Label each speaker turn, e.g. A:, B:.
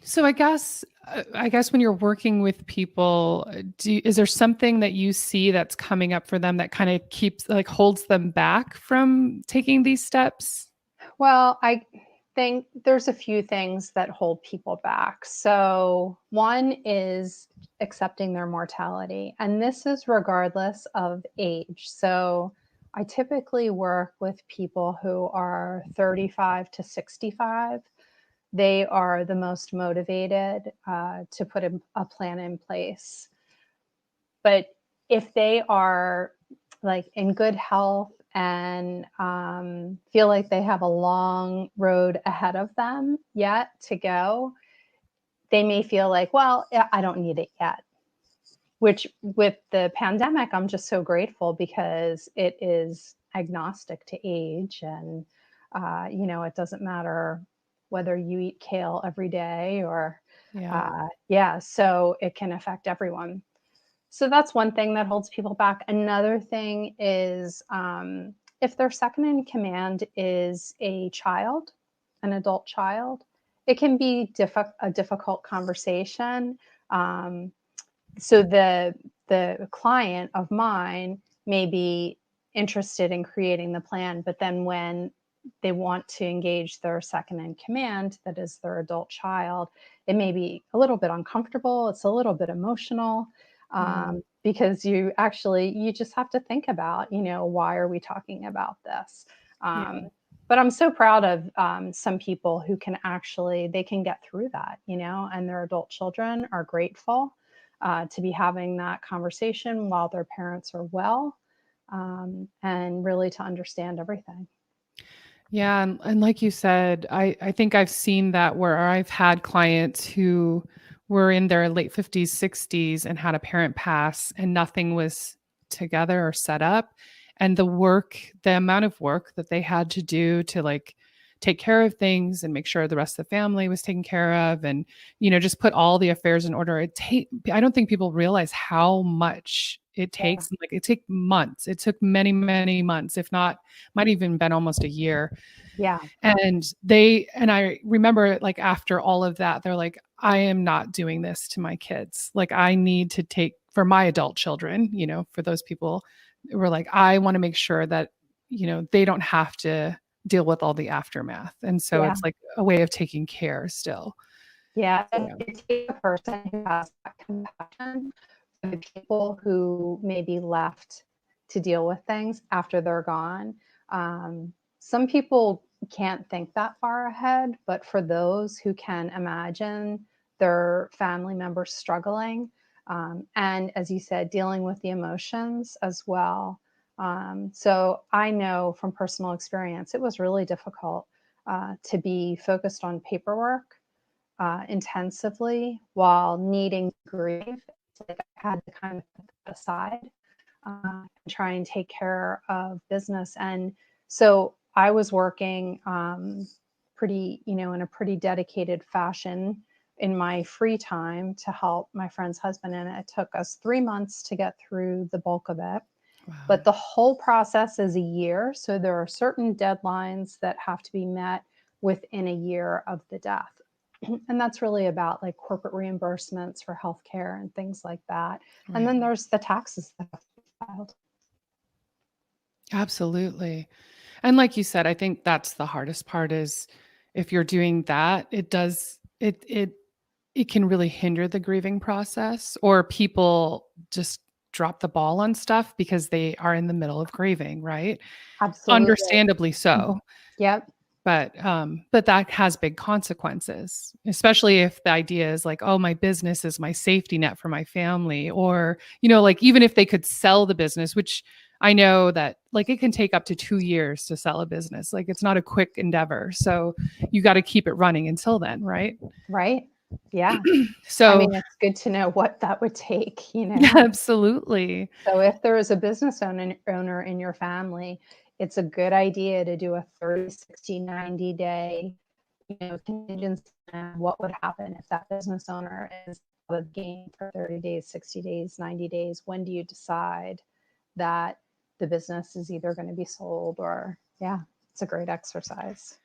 A: So I guess when you're working with people, is there something that you see that's coming up for them that kind of keeps like holds them back from taking these steps?
B: Well, I think there's a few things that hold people back. So, one is accepting their mortality, and this is regardless of age. So, I typically work with people who are 35 to 65. They are the most motivated to put a plan in place. But if they are like in good health and feel like they have a long road ahead of them yet to go, they may feel like, well, I don't need it yet. Which with the pandemic, I'm just so grateful because it is agnostic to age. And, it doesn't matter whether you eat kale every day or,
A: Yeah.
B: yeah, so it can affect everyone. So that's one thing that holds people back. Another thing is if their second in command is a child, an adult child, it can be a difficult conversation. Um, so the client of mine may be interested in creating the plan, but then when they want to engage their second in command, that is their adult child, it may be a little bit uncomfortable. It's a little bit emotional
A: Mm,
B: because you just have to think about, why are we talking about this?
A: yeah.
B: Um, but I'm so proud of some people who can actually they can get through that, and their adult children are grateful to be having that conversation while their parents are well, and really to understand everything.
A: Yeah. And like you said, I think I've seen that where I've had clients who were in their late 50s, 60s and had a parent pass and nothing was together or set up. And the amount of work that they had to do to like take care of things and make sure the rest of the family was taken care of and, just put all the affairs in order. I don't think people realize how much it
B: Yeah.
A: takes. Like it took months. It took many, many months, if not, might even been almost a year
B: Yeah.
A: and I remember like after all of that, they're like, I am not doing this to my kids. Like I need to take for my adult children, for those people who are like, I want to make sure that, they don't have to deal with all the aftermath. And so
B: Yeah.
A: it's like a way of taking care still.
B: Yeah.
A: So,
B: It takes a person who has that compassion for the people who may be left to deal with things after they're gone. Some people can't think that far ahead, but for those who can imagine their family members struggling, and as you said, dealing with the emotions as well. So I know from personal experience, it was really difficult to be focused on paperwork intensively while needing to grieve. It's like I had to kind of put that aside and try and take care of business. And so I was working pretty, in a pretty dedicated fashion in my free time to help my friend's husband. And it took us 3 months to get through the bulk of it.
A: wow.
B: But the whole process is a year. So there are certain deadlines that have to be met within a year of the death. And that's really about like corporate reimbursements for healthcare and things like that. And
A: Right.
B: then there's the taxes that have to be filed.
A: Absolutely. And like you said, I think that's the hardest part is if you're doing that, it can really hinder the grieving process or people just drop the ball on stuff because they are in the middle of grieving, right?
B: Absolutely.
A: Understandably so.
B: Yep.
A: But that has big consequences, especially if the idea is like, oh, my business is my safety net for my family. Or, like even if they could sell the business, which I know that like it can take up to 2 years to sell a business. Like it's not a quick endeavor. So you got to keep it running until then, right?
B: Right. Yeah. I
A: So
B: mean, it's good to know what that would take.
A: yeah, absolutely.
B: So if there is a business owner in your family, it's a good idea to do a 30, 60, 90-day, contingency plan. What would happen if that business owner is out of the game for 30 days, 60 days, 90 days? When do you decide that the business is either going to be sold or, yeah, it's a great exercise.